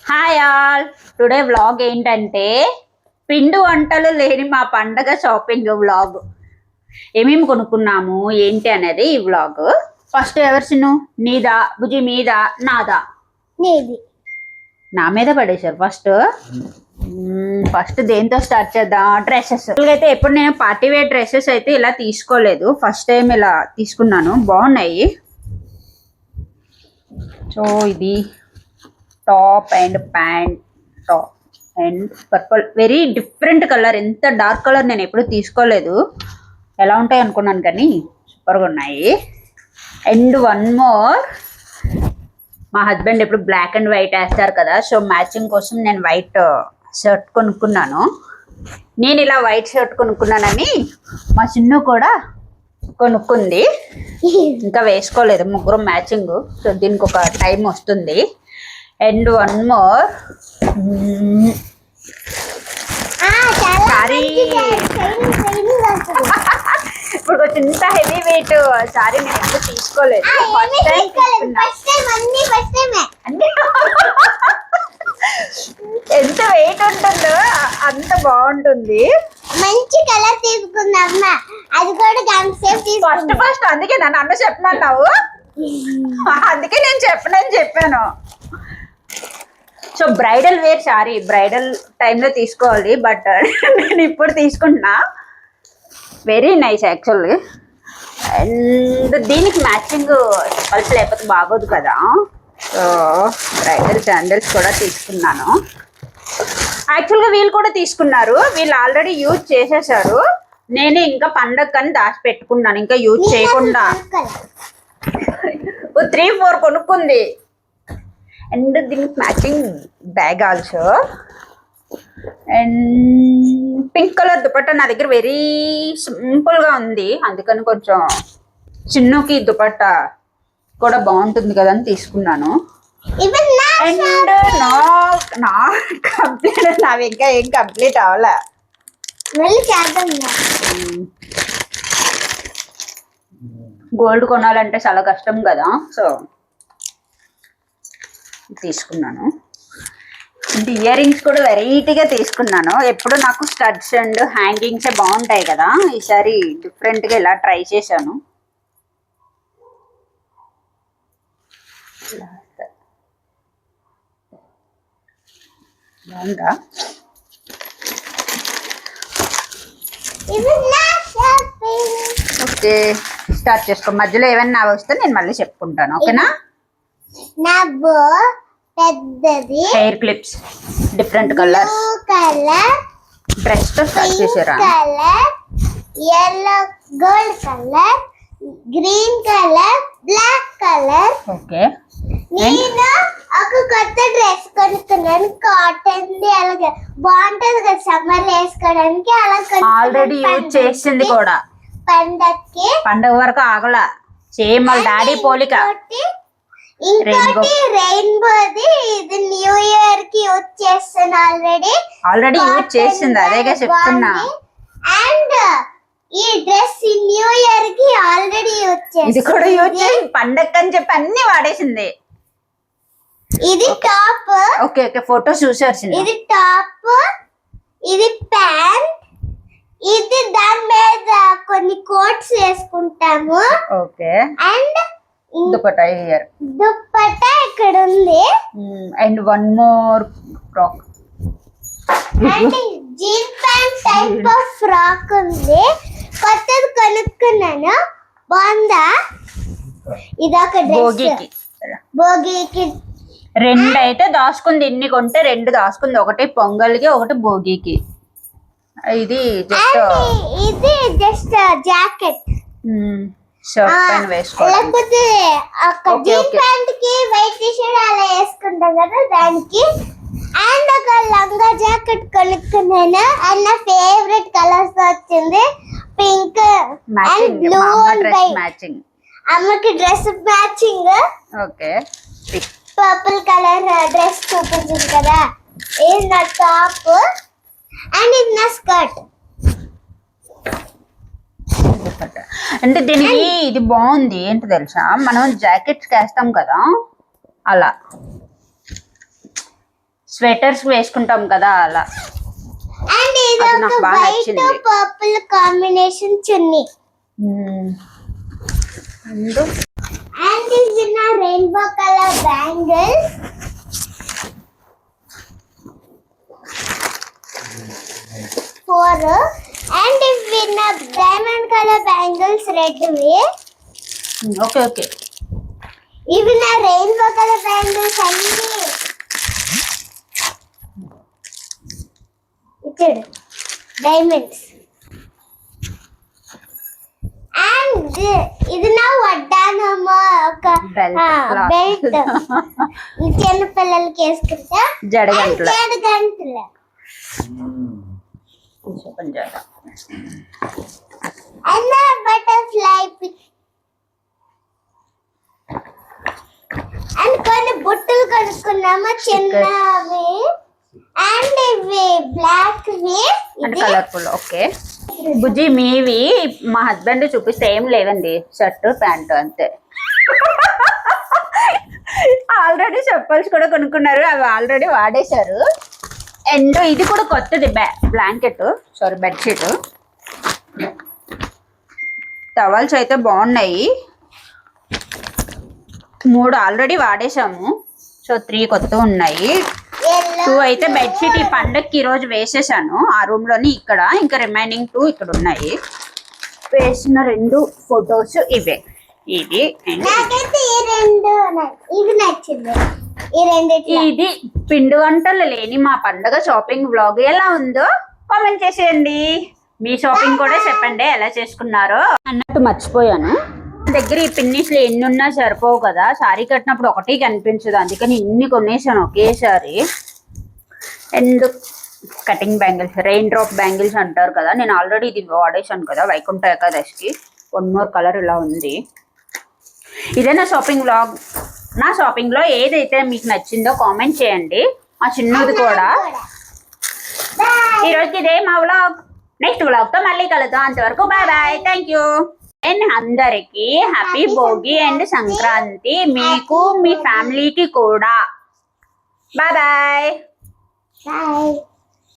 Hi all. Today vlog ఏంటంటే పిండి వంటలు లేని మా పండగ షాపింగ్ వ్లాగ్. ఏమేమి కొనుక్కున్నాము ఏంటి అనేది ఈ వ్లాగ్. ఫస్ట్ ఎవరిసిను నీదా బుజి మీద నాదా? నీది. నా మీద పడేశారు. ఫస్ట్ దేంతో స్టార్ట్ చేద్దాం? డ్రెస్సెస్ అయితే ఎప్పుడు నేను పార్టీ వేర్ డ్రెస్సెస్ అయితే ఇలా తీసుకోలేదు. ఫస్ట్ టైం ఇలా తీసుకున్నాను, బాగున్నాయి. సో ఇది top and pant, top and purple, very different colour. ఎంత డార్క్ కలర్ నేను ఎప్పుడు తీసుకోలేదు. ఎలా ఉంటాయి అనుకున్నాను కానీ సూపర్గా ఉన్నాయి. అండ్ వన్ మోర్, మా హస్బెండ్ ఎప్పుడు బ్లాక్ అండ్ వైట్ వేస్తారు కదా, సో మ్యాచింగ్ కోసం నేను వైట్ షర్ట్ కొనుక్కున్నాను. నేను ఇలా వైట్ షర్ట్ కొనుక్కున్నానని మా చిన్ను కూడా కొనుక్కుంది. ఇంకా వేసుకోలేదు, ముగ్గురు మ్యాచింగ్. సో దీనికి ఒక టైం వస్తుంది. And one more sorry. ఇప్పుడు కొంచెం ఇంత హెవీ వెయిట్ సారీ నేను ఎప్పుడు తీసుకోలేదు. ఎంత వెయిట్ ఉంటుందో అంత బాగుంటుంది. మంచి కలర్ తీసుకుందమ్మా, అది కూడా ఫస్ట్ అందుకే నన్ను అన్న చెప్పమన్నావు, అందుకే నేను చెప్పాను. So bridal wear sorry bridal టైంలో తీసుకోవాలి, బట్ నేను ఇప్పుడు తీసుకుంటున్నా. Very nice actually. అండ్ దీనికి మ్యాచింగ్ చెప్పాల్సి లేకపోతే బాగోదు కదా, సో బ్రైడల్ శాండిల్స్ కూడా తీసుకున్నాను. యాక్చువల్గా వీళ్ళు కూడా తీసుకున్నారు, వీళ్ళు ఆల్రెడీ యూజ్ చేసేసారు. నేనే ఇంకా పండగని దాచి పెట్టుకున్నాను, ఇంకా యూజ్ చేయకుండా. 3-4 కొనుక్కుంది. అండ్ దీనికి matching bag also. And pink colour dupatta నా దగ్గర వెరీ సింపుల్గా ఉంది, అందుకని కొంచెం చిన్నుకి దుపట్టా కూడా బాగుంటుంది కదా అని తీసుకున్నాను. అండ్ నా కంప్లీట్, నావి ఇంకా ఏం కంప్లీట్ అవ్వలే. గోల్డ్ కొనాలంటే చాలా కష్టం కదా, సో తీసుకున్నాను. అంటే ఇయర్ రింగ్స్ కూడా వెరైటీగా తీసుకున్నాను. ఎప్పుడు నాకు స్టడ్స్ అండ్ హ్యాంగింగ్సే బాగుంటాయి కదా, ఈసారి డిఫరెంట్గా ఇలా ట్రై చేశాను. బాగుందా? ఓకే, స్టార్ట్ చేసుకో. మధ్యలో ఏమన్నా వస్తే నేను మళ్ళీ చెప్పుకుంటాను, ఓకేనా? పెద్దది hair clips, different colours, dress తో స్టార్ట్ చేసారా? Colour, yellow, gold colour, green colour, black colour. Okay, నేను ఒక కొత్త డ్రెస్ కొనుక్కున్నాను, కాటన్ ది. అలాగే బాగుంటది కదా సమ్మర్ వేసుకోవడానికి. అలా ఆల్రెడీ యూజ్ చేసింది కూడా. పండగ వరకు ఆగల. సేమ్ వాళ్ళ డాడీ పోలిక. ఇంకోటి రెయిన్బోది, ఇది న్యూ ఇయర్ కి యూజ్ చేస్తాను. ఆల్రెడీ యూజ్ చేసింది, అదేగా చెప్తున్నా. అండ్ ఈ డ్రెస్ న్యూ ఇయర్ కి ఆల్రెడీ యూజ్ చేసింది. ఇది కూడా యూజ్ చేసి పండగ అని చెప్పి అన్ని వాడేసింది. ఇది టాప్. ఓకే ఓకే, ఫోటో చూసారు. ఇది టాప్, ఇది ప్యాంట్, ఇది దాని మీద కొన్ని కోట్స్ వేసుకుంటాము. Okay, and dupatta here. Dupatta ఇక్కడ ఉంది. And one more frock. అంటే jean pant type of frock ఉంది, కొత్తది కొనుక్కున్నాను. బాగుందా? ఇదొక డ్రెస్. భోగికి 2 అయితే దాచుకుంది. ఇన్ని కొంటే 2 దాచుకుంది, ఒకటి పొంగల్కి ఒకటి భోగికి. ఇది జస్ట్ జాకెట్, షర్ట్ పైన వేసుకోవాలి. లేకపోతే జీన్ ప్యాంట్ కి వైట్ టీ షర్ట్ అలా వేసుకుంటాం కదా, దానికి. అండ్ ఒక లంగా జాకెట్ కొనుక్కున్నాను, అండ్ నా ఫేవరెట్ కలర్స్ వచ్చింది, pink and blue and matching. అమ్మకి dress matching. Okay, purple colour dress చూపించింది కదా, ఇది నా టాప్ అండ్ ఇది నా స్కర్ట్. అంటే దీనికి ఇది బాగుంది. ఏంటి తెలుసా, మనం జాకెట్స్ వేస్తాం కదా, అలా స్వెటర్స్ వేసుకుంటాం కదా అలా. అండ్ ఇది అది ఒక నాకు బాగా వైట్ నచ్చింది. Purple combination chunni. అండ్ ఇది నా rainbow colour bangles. Four. And ఇవి నా డైమండ్ కలర్ బ్యాంగిల్స్ రెడ్ వి. Okay okay. ఇవి నా రెయిన్బో కలర్ బ్యాంగిల్స్ అన్ని. ఇచ్చాడు డైమండ్స్. అండ్ ఇది నా వడ్డానమో ఒక బెల్ట్. చిన్న పిల్లలకి వేసుకుంటా. జడగంటలు. జడగంటలు. And butterfly. అండ్ కొన్ని బుట్టలు కొనుక్కున్నాము చిన్నవి. అండ్ ఇవి బ్లాక్ వి. అంటే కలర్ఫుల్. ఓకే బుజ్జి, మీవి మా హస్బెండ్ చూపిస్తే ఏం లేవండి, షర్ట్ ప్యాంట్ అంతే. ఆల్రెడీ చెప్పల్స్ కూడా కొనుక్కున్నారు, అవి ఆల్రెడీ వాడేశారు. అండ్ ఇది కూడా కొత్తది, బ్లాంకెట్ సారీ బెడ్షీట్. టవల్స్ అయితే బాగున్నాయి. 3 ఆల్రెడీ వాడేశాము, సో 3 కొత్త ఉన్నాయి. 2 అయితే బెడ్షీట్ ఈ పండగకి ఈరోజు వేసేసాను ఆ రూమ్ లోని. ఇక్కడ ఇంకా రిమైనింగ్ 2 ఇక్కడ ఉన్నాయి. వేసిన 2 ఫొటోస్ ఇవే. ఇది నాకైతే ఈ రెండు ఇది నచ్చింది. ఈ రెండిట్లో ఇది పిండి వంటలు లేని మా పండగ షాపింగ్ వ్లాగ్ ఎలా ఉందో కామెంట్ చేసేయండి. మీ షాపింగ్ కూడా చెప్పండి ఎలా చేసుకున్నారో. అన్నట్టు మర్చిపోయాను, దగ్గర ఈ పిన్నిస్లు ఎన్ని ఉన్నా సరిపోవు కదా, సారీ కట్టినప్పుడు ఒకటి కనిపించదు, అందుకని ఇన్ని కొనేసాను ఒకేసారి. And cutting bangles, rain drop bangles అంటారు కదా, నేను ఆల్రెడీ ఇది వాడేసాను కదా వైకుంఠ ఏకాదశికి. 1 మోర్ కలర్ ఇలా ఉంది. ఇదే నా షాపింగ్ వ్లాగ్. నా షాపింగ్ లో ఏదైతే మీకు నచ్చిందో కామెంట్ చేయండి. మా చిన్నది కూడా. ఈరోజు ఇదే మా వ్లాగ్. నెక్స్ట్ వ్లాగ్ తో మళ్ళీ కలుద్దాం. అంతవరకు bye bye, thank you. And అందరికి హ్యాపీ భోగి అండ్ సంక్రాంతి, మీకు మీ ఫ్యామిలీకి కూడా. Bye bye. బాయ్.